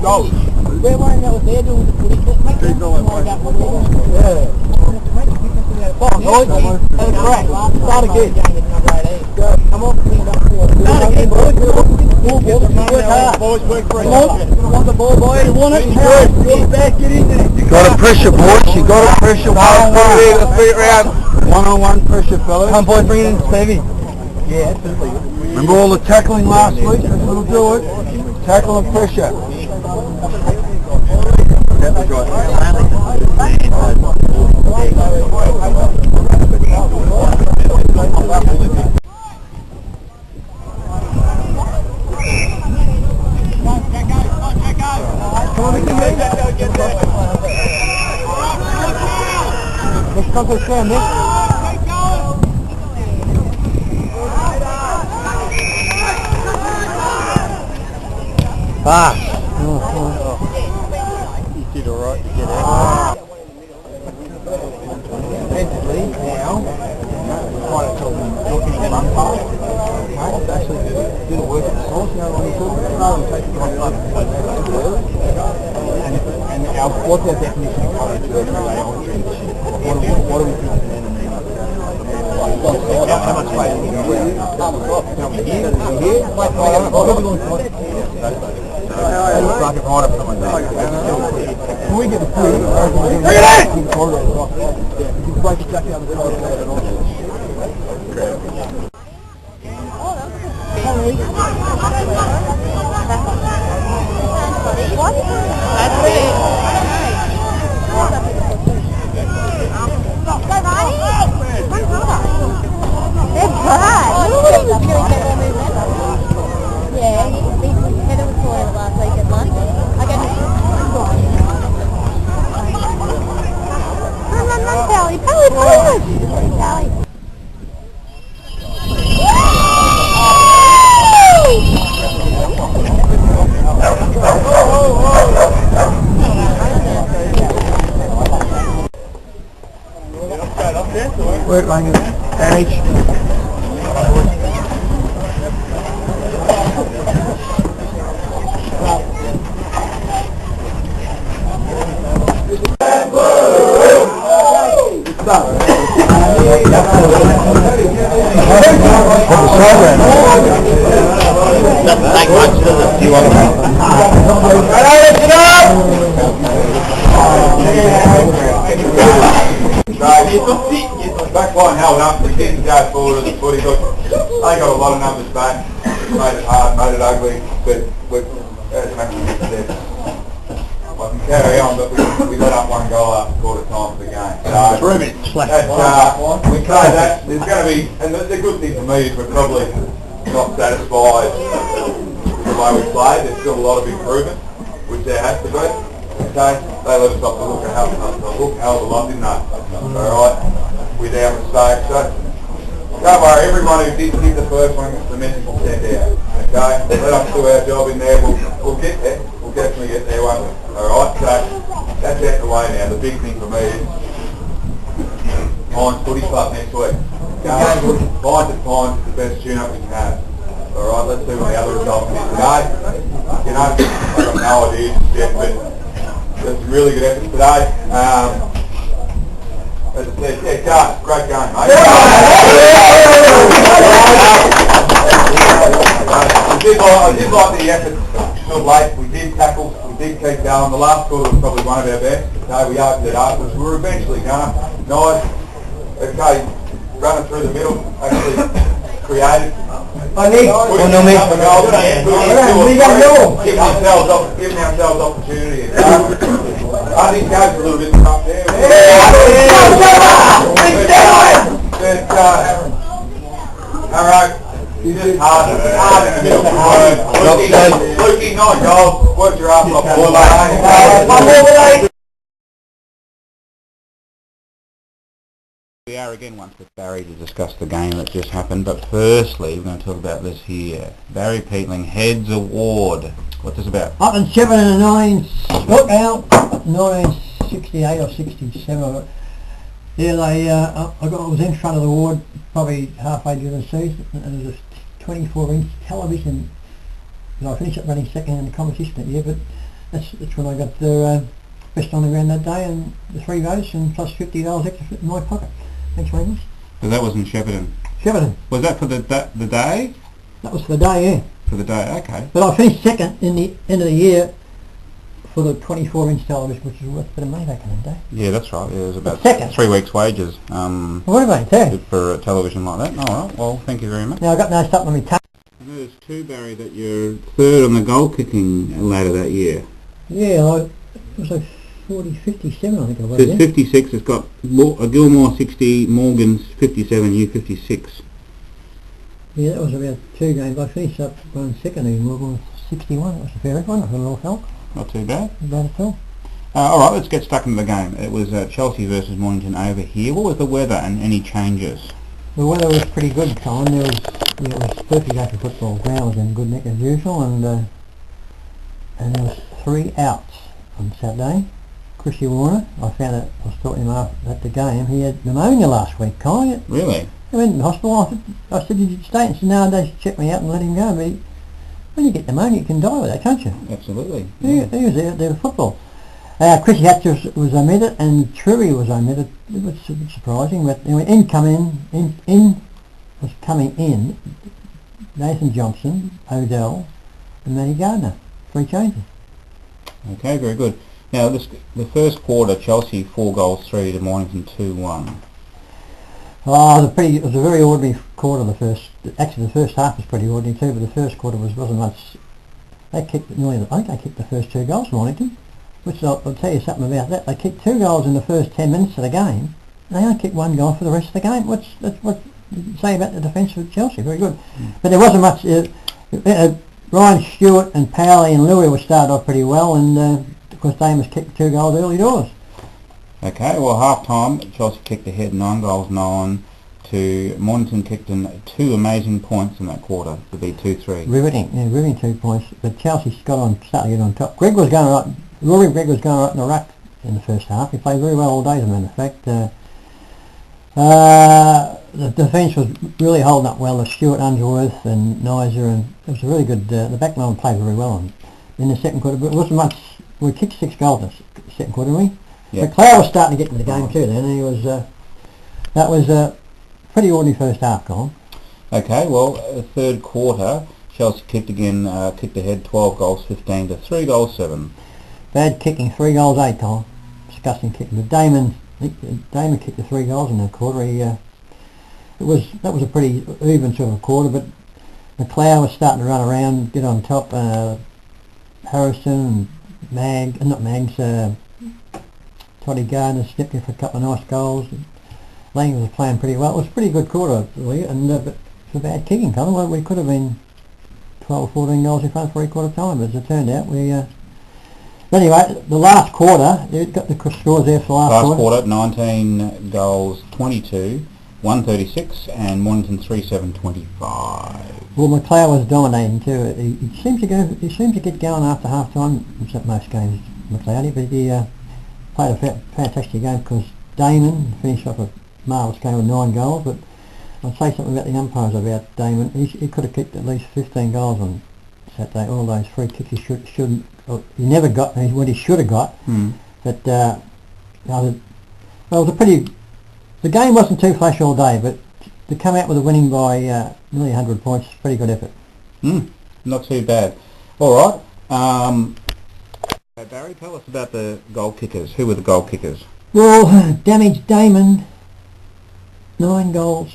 Go. We're worrying about what they're doing with the footy. Make them worry about what we're doing. Yeah. Come on, boys. That's correct. Start again. Go. Come on. Start again, boys. Boys, work for it. Want the ball, boys. You want it? Get back, get in there. You got to pressure, boys. You got to pressure. One-on-one pressure, fellas. Come on, boys. Bring it in, Stevie. Yeah, absolutely. Remember all the tackling last week? That's what'll do it. Tackle and pressure. That was right. Let's come to Sam, Nick. Fast. You did alright to get out. Defensively, now, quite a talking run pass. Actually, do the work at the source, you know what he's talking about, rather than taking on and what's our definition of courage? What do we think is an enemy? How much space do we have? Can we get the food? Break it back out of the side and all. What? That's it. They're bad. Yeah, Heather was calling it last week at lunch. I go, run, Sally. Sally, Sally. Work like a damage. Doesn't take much, does it? Do you want to Back line held up, we didn't go forward of the footy, but they got a lot of numbers back, made it hard, made it ugly, but we're actually get there. I can carry on, but we let up one goal after quarter time of the game. So, we say that there's going to be, and the good thing for me is we're probably not satisfied with the way we played. There's still a lot of improvement, which there has to be. Okay, they let us off the hook a hell of a lot, didn't they? Alright, we're down mistakes, so don't worry, everyone who didn't hit the first one gets the message sent out. Okay, let us do our job in there, we'll get there, we'll definitely get there, won't we? Alright, so that's out the way now. The big thing for me is Pines Footy Club next week. Pines at Pines is the best tune-up we can have. Alright, let's see what the other results is today. You know, I've got no idea yet, but there's some really good efforts today. As I said, yeah, great game, mate. I did like the effort stood late. We did tackle, we did keep going. The last quarter was probably one of our best. Okay, we opened it up, which we were eventually going. Nice. Okay, running through the middle, actually created. Giving ourselves opportunity. I think Gabe's a little bit tough there. Alright, just hard in the middle. Lukey, 9 goals, worked your ass off, boy, mate. We are again once with Barry to discuss the game that just happened, but firstly we're going to talk about this here. Barry Peatling Heads Award. What's this about? Up in 7 and 9, out 1968 or 67. Yeah, they. I was in front of the ward probably halfway through the season, and there's a 24-inch television. And I finished up running second in the competition that year, but That's when I got the best on the ground that day, and the 3 votes and plus $50 extra in my pocket. Thanks very much. So that was in Shepparton. Shepparton. Was that for the day? That was for the day, yeah. For the day, okay. But I finished second in the end of the year for the 24-inch television, which was worth a bit of money back in the day. Yeah, that's right. Yeah, it was about Second. 3 weeks' wages. What about it, For a television like that. All right. Well, thank you very much. Now I got no stuff on my tongue. I noticed too, Barry, that you're third on the goal kicking ladder that year. Yeah, it was like 57, I think I was. There's 56. It's got Gilmore 60, Morgan's 57, you 56. Yeah, that was about 2 games. I finished up one second in Morgan 61. That was a fair record. It was a little help. Not too bad. Not bad at all. All right, let's get stuck into the game. It was Chelsea versus Mornington over here. What was the weather and any changes? The weather was pretty good, Colin. It was perfect day for football. Ground was in good nick as usual, and there was 3 outs on Saturday. Chrissy Warner, I found out, I was talking to him at the game, he had pneumonia last week, Colin. Really? He went in the hospital. I said, did you stay? He said, no, they checked me out and let him go. But when you get pneumonia, you can die with that, can't you? Absolutely. Yeah. He was out there with football. Chrissy Hatcher was omitted and Truby was omitted. It was a bit surprising, but anyway, was coming in Nathan Johnson, Odell and Matty Gardner. 3 changes. Okay, very good. Now, the first quarter, Chelsea 4 goals 3 to Mornington 2-1. It was a very ordinary quarter. The first half was pretty ordinary too, but the first quarter wasn't much. They kicked they kicked the first 2 goals, Mornington, which I'll tell you something about that. They kicked 2 goals in the first 10 minutes of the game, and they only kicked 1 goal for the rest of the game. That's what you say about the defence of Chelsea. Very good, but there wasn't much. Ryan Stewart and Powley and Louis were started off pretty well, and of course Damus kicked 2 goals early doors. Okay, well, half-time, Chelsea kicked ahead 9 goals 9 to Mornington kicked in 2 amazing points in that quarter to be 2-3. Riveting 2 points, but Chelsea started to get on top. Rory Gregg was going right in the ruck in the first half. He played very well all day, as a matter of fact. The defence was really holding up well. Stuart, Unsworth and Nizer, and it was a really good, the back line played very well in the second quarter, but it wasn't much. We kicked 6 goals in the second quarter, didn't we? Yep. McLeod was starting to get into the game too then, and he was, that was a pretty ordinary first half, Colin. Okay, well, third quarter, Chelsea kicked ahead 12 goals 15 to 3 goals 7. Bad kicking, 3 goals 8, Colin. Disgusting kicking. But Damon kicked the 3 goals in that quarter. That was a pretty even sort of a quarter, but McLeod was starting to run around, get on top. Harrison and Toddy Gardner snipped in for a couple of nice goals. Lang was playing pretty well. It was a pretty good quarter, really, and but it was a bad kicking, Colin. Well, we could have been 12 or 14 goals in front for 3/4 time, but as it turned out, anyway, the last quarter, you got the scores there for the last quarter. 19 goals 22, 136, and Mornington 3-7-25. Well, McLeod was dominating too. He seems to get going after half time in most games, McLeod, but he played a fantastic game because Damon finished off a marvellous game with 9 goals, but I'll say something about the umpires about Damon. He could have kicked at least 15 goals on Saturday. All those free kicks he shouldn't. He never got what he should have got. But it was a pretty. The game wasn't too flash all day, but to come out with a winning by nearly 100 points, pretty good effort. Not too bad. All right. Barry, tell us about the goal kickers. Who were the goal kickers? Well, Damaged Damon, 9 goals,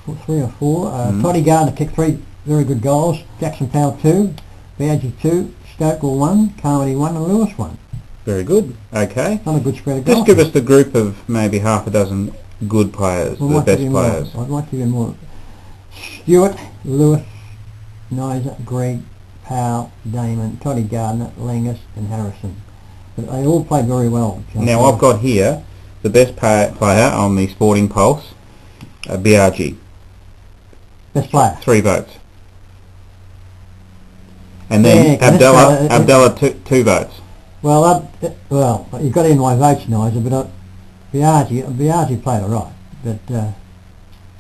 3 or 4. Toddy Gardner kicked 3 very good goals. Jackson Powell 2, Bowgie 2, Stokewell 1, Carmody 1 and Lewis 1. Very good. Okay. Not a good spread of goals. Just give us the group of maybe half a dozen good players, the best players. I'd like to give you more. Stewart, Lewis, Nizer, Gregg, Powell, Damon, Toddy Gardner, Langus and Harrison. But they all played very well. Now I've got here the best player on the Sporting Pulse, Biaggi. Best player. 3 votes. And then Abdallah 2 votes. Well, you got in my votes, Nizer, but Biaggi played all right. But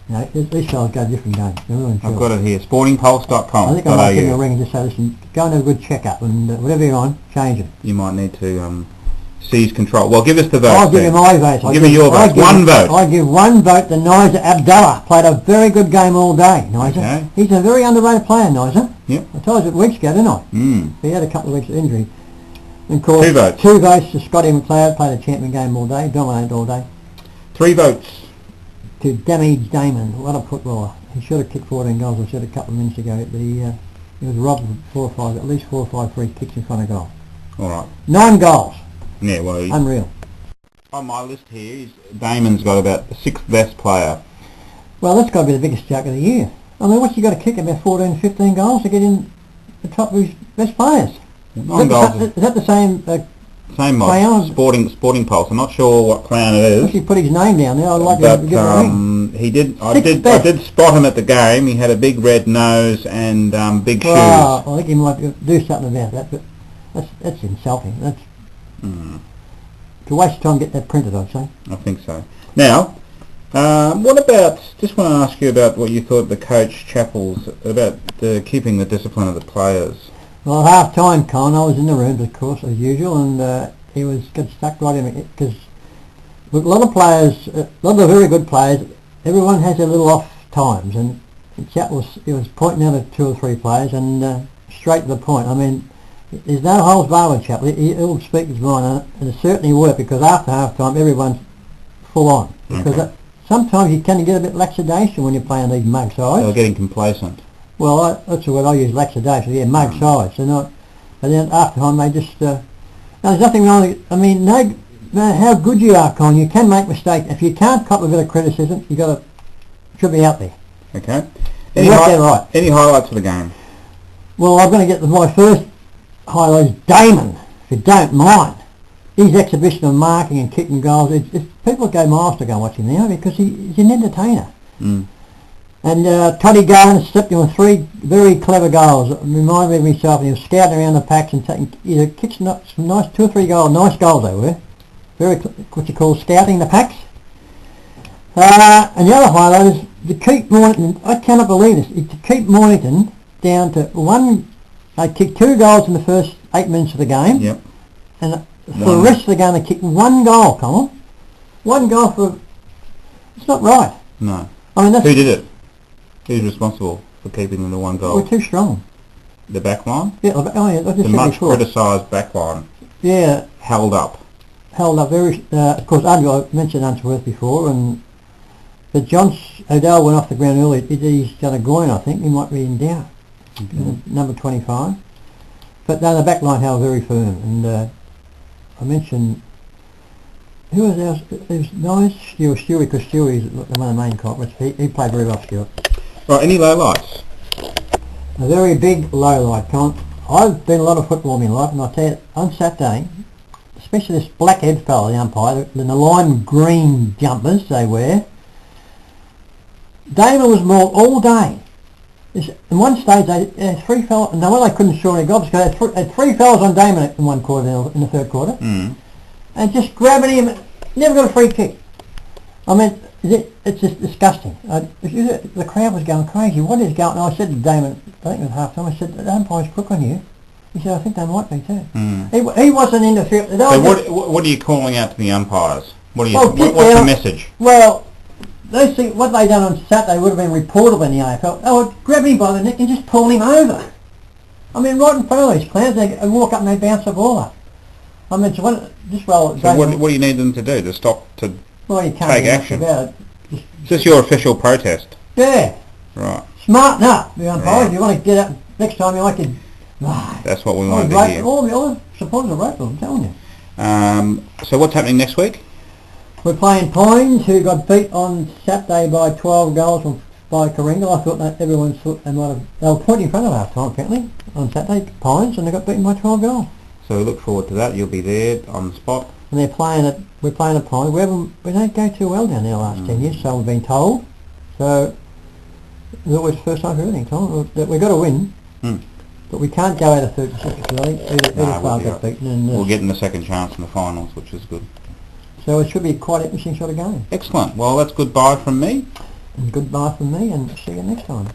No, these fellas go different games. They're really I've got it here, sportingpulse.com. I think I might give you a ring and just say, listen, go and have a good check-up, and whatever you're on, change it. You might need to seize control. Well, give us the vote. I'll give you my votes. Give me your vote. One vote. I give one vote to Niza Abdallah. Played a very good game all day, Niza. Okay. He's a very underrated player, Niza. Yep. I told you weeks ago, didn't I? Mm. He had a couple of weeks of injury. And of course, 2 votes. 2 votes to Scotty McLeod. Played a champion game all day, dominated all day. 3 votes. To Damage Damon, what a footballer. He should have kicked 14 goals, I said a couple of minutes ago. He was robbed of at least 4 or 5 free kicks in front of goal. All right. 9 goals. Yeah, well, Unreal. on my list here, Damon's got about the 6th best player. Well, that's got to be the biggest joke of the year. I mean, what's he got to kick, about 14, 15 goals to get in the top of his best players? 9 goals. Is that the same Same Clown? mod. Sporting Pulse. I'm not sure what clown it is. He put his name down there. I'd like But to give him a ring. he did. I 6th did. best. I did spot him at the game. He had a big red nose and big shoes. Well, I think he might do something about that, but that's insulting. That's to waste time to get that printed, I'd say. I think so. Now, what about? Just want to ask you about what you thought the coach Chappell's about keeping the discipline of the players. Well, at half time, Con, I was in the rooms, of course, as usual, and he got stuck right in it because a lot of players, a lot of very good players, everyone has their little off times, and Chappell was pointing out at 2 or 3 players and straight to the point. I mean, there's no holds barred with Chappell. He'll speak his mind, and it certainly worked because after half time, everyone's full on. Because sometimes you can get a bit laxidation when you're playing these mug sides. They're getting complacent. Well, that's the word I use, laxidation. Yeah, mug sides. They're not. And then after time, they just. Now, there's nothing wrong. I mean, no matter how good you are, Con, you can make mistakes. If you can't cop a bit of criticism, you got to should be out there. Okay. Any highlights of the game? Well, I'm going to get my first highlights. Damon, if you don't mind, his exhibition of marking and kicking goals. People go miles to go watch him now because he's an entertainer. Mm. And Toddy Garner slipped in with 3 very clever goals. It reminded me of myself. He was scouting around the packs and taking either kicks, some nice 2 or 3 goals. Nice goals they were. Very what you call scouting the packs. And the other highlight is to keep Mornington. I cannot believe this. To keep Mornington down to 1. They kicked 2 goals in the first 8 minutes of the game. Yep. And for the rest of the game, they kicked 1 goal. Come on, 1 goal for. It's not right. No. I mean, that's, who did it? Who's responsible for keeping them to 1 goal? We're too strong. The back line? Yeah, I just The said much before. criticised back line. Yeah. Held up very. Of course, I mentioned Unsworth before, but John O'Dell went off the ground early. He's done a groin, I think. He might be in doubt. Number 25. But no, the back line held very firm, and I mentioned. Who was else? It was nice. Stewie, because Stewie's one of the main culprits. He played very well, Stewart. Right, any lowlights? A very big low light. I've been a lot of football in my life, and I tell you, on Saturday, especially this black-head fella, the umpire, the lime green jumpers they wear, Damon was mauled all day. In one stage, they had 3 fellas, no one they couldn't score any goals, because they had 3 fellas on Damon in one quarter, in the third quarter, and just grabbing him, never got a free kick. I mean, it's just disgusting. The crowd was going crazy. What is going on? I said to Damon, I think it was half time, I said, the umpire's crook on you. He said, I think they might be too. He wasn't interfering. So what are you calling out to the umpires? What's the message? Well, those things, what they done on Saturday would have been reportable in the AFL. They would grab him by the neck and just pull him over. I mean, right in front of these clowns, they walk up and they bounce the ball up. I mean, so what do you need them to do? To stop, to you can't take action? About it. Is this your official protest? Yeah. Right. Smarten up, the umpires. If you want to get up next time, you like to... That's what we wanted to hear. All the supporters are grateful, I'm telling you. So what's happening next week? We're playing Pines, who got beat on Saturday by 12 goals by Coringa. I thought that everyone thought they were pointing in front of half time apparently on Saturday, Pines, and they got beaten by 12 goals. So we look forward to that. You'll be there on the spot. And we're playing at Pines. We don't go too well down there the last 10 years, so we've been told. So it's always the first time for everything, Tom. We've got to win. But we can't go out of 36, I think. Either club got beaten. And, we'll get in the second chance in the finals, which is good. So it should be quite an interesting sort of game. Excellent. Well, that's goodbye from me. Goodbye from me, and see you next time.